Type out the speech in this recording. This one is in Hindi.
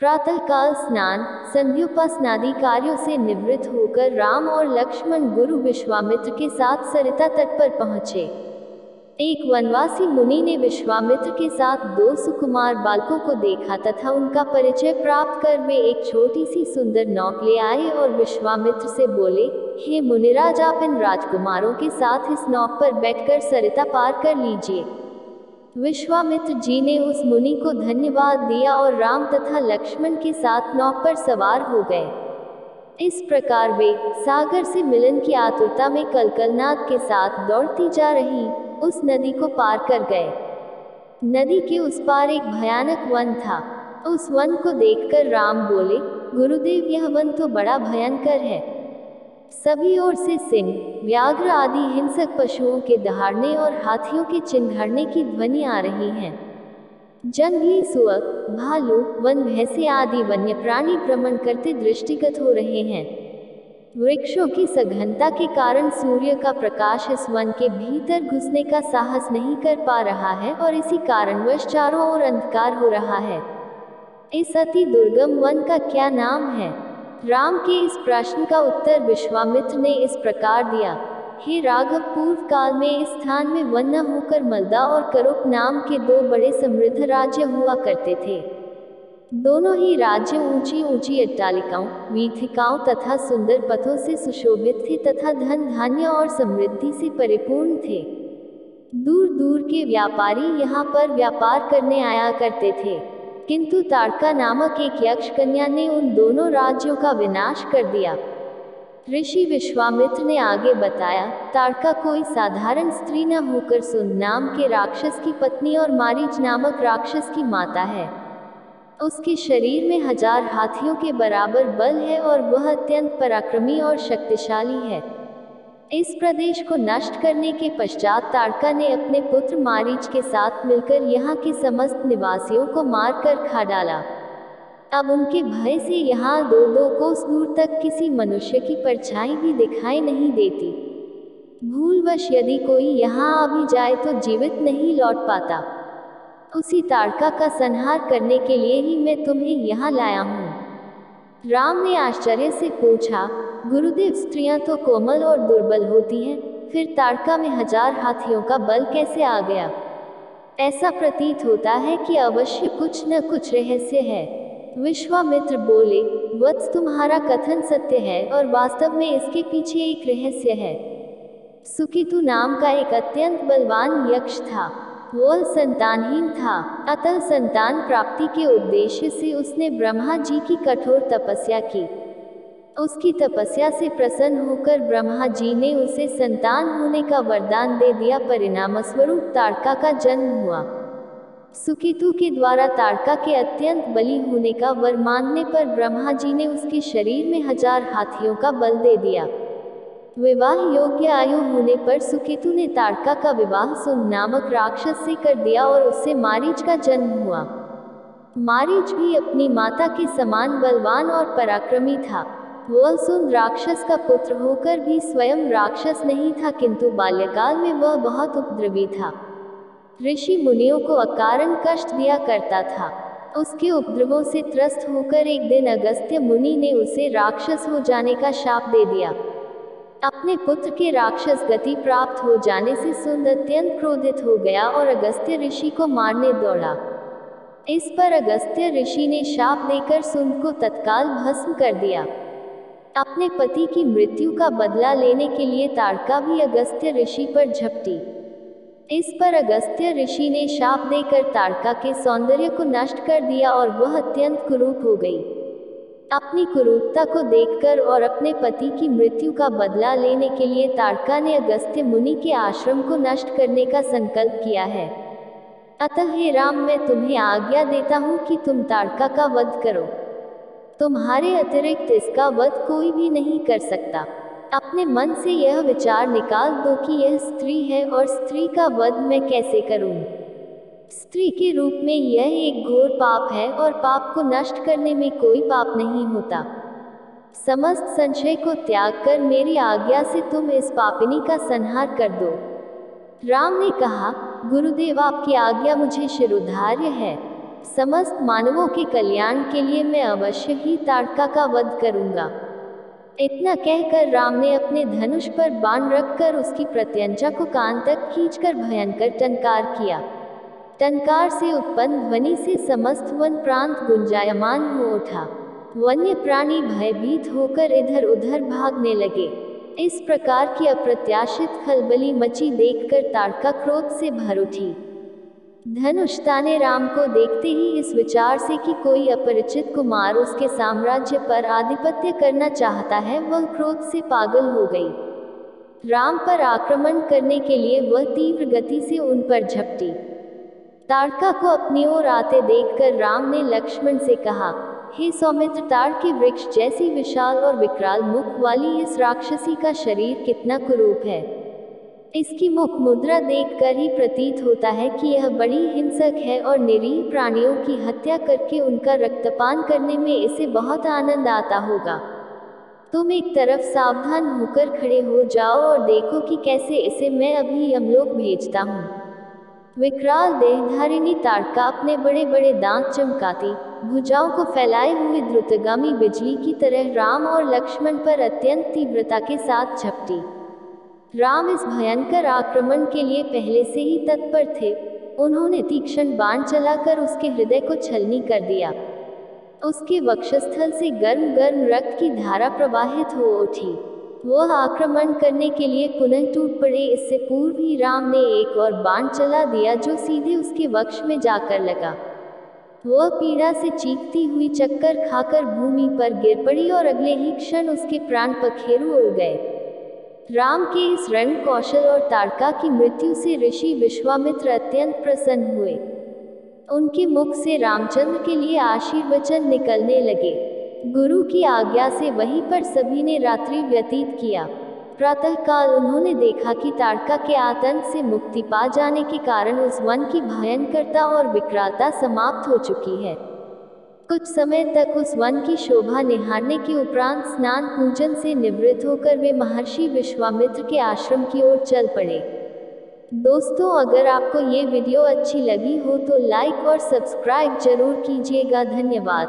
प्रातःकाल स्नान संध्योपासनादि कार्यों से निवृत्त होकर राम और लक्ष्मण गुरु विश्वामित्र के साथ सरिता तट पर पहुंचे। एक वनवासी मुनि ने विश्वामित्र के साथ दो सुकुमार बालकों को देखा तथा उनका परिचय प्राप्त कर वे एक छोटी सी सुंदर नौक ले आए और विश्वामित्र से बोले, हे मुनिराज, आप इन राजकुमारों के साथ इस नौक पर बैठकर सरिता पार कर लीजिए। विश्वामित्र जी ने उस मुनि को धन्यवाद दिया और राम तथा लक्ष्मण के साथ नौक पर सवार हो गए। इस प्रकार वे सागर से मिलन की आतुरता में कलकलनाद के साथ दौड़ती जा रही उस नदी को पार कर गए। नदी के उस पार एक भयानक वन था। उस वन को देखकर राम बोले, गुरुदेव, यह वन तो बड़ा भयंकर है। सभी ओर से सिंह, व्याघ्र आदि हिंसक पशुओं के दहाड़ने और हाथियों के चिंघाड़ने की ध्वनि आ रही है। जंगली सुअर, भालू, वन भैंसे आदि वन्य प्राणी भ्रमण करते दृष्टिगत हो रहे हैं। वृक्षों की सघनता के कारण सूर्य का प्रकाश इस वन के भीतर घुसने का साहस नहीं कर पा रहा है और इसी कारणवश चारों ओर अंधकार हो रहा है। इस अति दुर्गम वन का क्या नाम है? राम के इस प्रश्न का उत्तर विश्वामित्र ने इस प्रकार दिया, हे राघव, पूर्व काल में इस स्थान में वन न होकर मलदा और करुप नाम के दो बड़े समृद्ध राज्य हुआ करते थे। दोनों ही राज्य ऊंची ऊंची अट्टालिकाओं, वीथिकाओं तथा सुंदर पथों से सुशोभित थे तथा धन धान्य और समृद्धि से परिपूर्ण थे। दूर दूर के व्यापारी यहाँ पर व्यापार करने आया करते थे, किंतु ताड़का नामक एक यक्ष कन्या ने उन दोनों राज्यों का विनाश कर दिया। ऋषि विश्वामित्र ने आगे बताया, ताड़का कोई साधारण स्त्री न होकर सुंद नाम के राक्षस की पत्नी और मारीच नामक राक्षस की माता है। उसके शरीर में 1000 हाथियों के बराबर बल है और वह अत्यंत पराक्रमी और शक्तिशाली है। इस प्रदेश को नष्ट करने के पश्चात ताड़का ने अपने पुत्र मारीच के साथ मिलकर यहाँ के समस्त निवासियों को मारकर खा डाला। अब उनके भय से यहाँ दो दो कोस दूर तक किसी मनुष्य की परछाई भी दिखाई नहीं देती। भूलवश यदि कोई यहाँ आ भी जाए तो जीवित नहीं लौट पाता। उसी ताड़का का संहार करने के लिए ही मैं तुम्हें यहाँ लाया हूँ। राम ने आश्चर्य से पूछा, गुरुदेव, स्त्रियां तो कोमल और दुर्बल होती हैं, फिर ताड़का में 1000 हाथियों का बल कैसे आ गया? ऐसा प्रतीत होता है कि अवश्य कुछ न कुछ रहस्य है। विश्वामित्र बोले, वत्स, तुम्हारा कथन सत्य है और वास्तव में इसके पीछे एक रहस्य है। सुकेतु नाम का एक अत्यंत बलवान यक्ष था। वह संतानहीन था, अतः संतान प्राप्ति के उद्देश्य से उसने ब्रह्मा जी की कठोर तपस्या की। उसकी तपस्या से प्रसन्न होकर ब्रह्मा जी ने उसे संतान होने का वरदान दे दिया। परिणामस्वरूप ताड़का का जन्म हुआ। सुकेतु के द्वारा ताड़का के अत्यंत बली होने का वर मांगने पर ब्रह्मा जी ने उसके शरीर में 1000 हाथियों का बल दे दिया। विवाह योग्य आयु होने पर सुकेतु ने ताड़का का विवाह सुंद नामक राक्षस से कर दिया और उससे मारीच का जन्म हुआ। मारीच भी अपनी माता के समान बलवान और पराक्रमी था। वह सुंद राक्षस का पुत्र होकर भी स्वयं राक्षस नहीं था, किंतु बाल्यकाल में वह बहुत उपद्रवी था। ऋषि मुनियों को अकारण कष्ट दिया करता था। उसके उपद्रवों से त्रस्त होकर एक दिन अगस्त्य मुनि ने उसे राक्षस हो जाने का शाप दे दिया। अपने पुत्र के राक्षस गति प्राप्त हो जाने से सुंद अत्यंत क्रोधित हो गया और अगस्त्य ऋषि को मारने दौड़ा। इस पर अगस्त्य ऋषि ने शाप देकर सुंद को तत्काल भस्म कर दिया। अपने पति की मृत्यु का बदला लेने के लिए ताड़का भी अगस्त्य ऋषि पर झपटी। इस पर अगस्त्य ऋषि ने शाप देकर ताड़का के सौंदर्य को नष्ट कर दिया और वह अत्यंत कुरूप हो गई। अपनी कुरूपता को देखकर और अपने पति की मृत्यु का बदला लेने के लिए ताड़का ने अगस्त्य मुनि के आश्रम को नष्ट करने का संकल्प किया है। अतः हे राम, मैं तुम्हें आज्ञा देता हूँ कि तुम ताड़का का वध करो। तुम्हारे अतिरिक्त इसका वध कोई भी नहीं कर सकता। अपने मन से यह विचार निकाल दो कि यह स्त्री है और स्त्री का वध मैं कैसे करूं। स्त्री के रूप में यह एक घोर पाप है और पाप को नष्ट करने में कोई पाप नहीं होता। समस्त संशय को त्याग कर मेरी आज्ञा से तुम इस पापिनी का संहार कर दो। राम ने कहा, गुरुदेव, आपकी आज्ञा मुझे शिरोधार्य है। समस्त मानवों के कल्याण के लिए मैं अवश्य ही ताड़का का वध करूंगा। इतना कहकर राम ने अपने धनुष पर बाण रखकर उसकी प्रत्यंचा को कान तक खींचकर भयंकर टंकार किया। टंकार से उत्पन्न ध्वनि से समस्त वन प्रांत गुंजायमान हो उठा। वन्य प्राणी भयभीत होकर इधर उधर भागने लगे। इस प्रकार की अप्रत्याशित खलबली मची देखकर ताड़का क्रोध से भर उठी। धनुष ताने राम को देखते ही इस विचार से कि कोई अपरिचित कुमार उसके साम्राज्य पर आधिपत्य करना चाहता है, वह क्रोध से पागल हो गई। राम पर आक्रमण करने के लिए वह तीव्र गति से उन पर झपटी। ताड़का को अपनी ओर आते देखकर राम ने लक्ष्मण से कहा, हे सौमित्र, ताड़ के वृक्ष जैसी विशाल और विकराल मुख वाली इस राक्षसी का शरीर कितना कुरूप है। इसकी मुख मुद्रा देखकर ही प्रतीत होता है कि यह बड़ी हिंसक है और निरीह प्राणियों की हत्या करके उनका रक्तपान करने में इसे बहुत आनंद आता होगा। तुम एक तरफ सावधान होकर खड़े हो जाओ और देखो कि कैसे इसे मैं अभी यमलोक भेजता हूँ। विकराल देहधारिणी ताड़का अपने बड़े बड़े दांत चमकाती, भुजाओं को फैलाए हुए द्रुतगामी बिजली की तरह राम और लक्ष्मण पर अत्यंत तीव्रता के साथ झपटी। राम इस भयंकर आक्रमण के लिए पहले से ही तत्पर थे। उन्होंने तीक्ष्ण बाण चलाकर उसके हृदय को छलनी कर दिया। उसके वक्षस्थल से गर्म गर्म रक्त की धारा प्रवाहित हो उठी। वह आक्रमण करने के लिए पुनः टूट पड़े। इससे पूर्व ही राम ने एक और बाण चला दिया जो सीधे उसके वक्ष में जाकर लगा। वह पीड़ा से चीखती हुई चक्कर खाकर भूमि पर गिर पड़ी और अगले ही क्षण उसके प्राण पखेरु उड़ गए। राम के इस रण कौशल और ताड़का की मृत्यु से ऋषि विश्वामित्र अत्यंत प्रसन्न हुए। उनके मुख से रामचंद्र के लिए आशीर्वचन निकलने लगे। गुरु की आज्ञा से वहीं पर सभी ने रात्रि व्यतीत किया। प्रातःकाल उन्होंने देखा कि ताड़का के आतंक से मुक्ति पा जाने के कारण उस वन की भयंकरता और विकरालता समाप्त हो चुकी है। कुछ समय तक उस वन की शोभा निहारने के उपरांत स्नान पूजन से निवृत्त होकर वे महर्षि विश्वामित्र के आश्रम की ओर चल पड़े। दोस्तों, अगर आपको ये वीडियो अच्छी लगी हो तो लाइक और सब्सक्राइब जरूर कीजिएगा। धन्यवाद।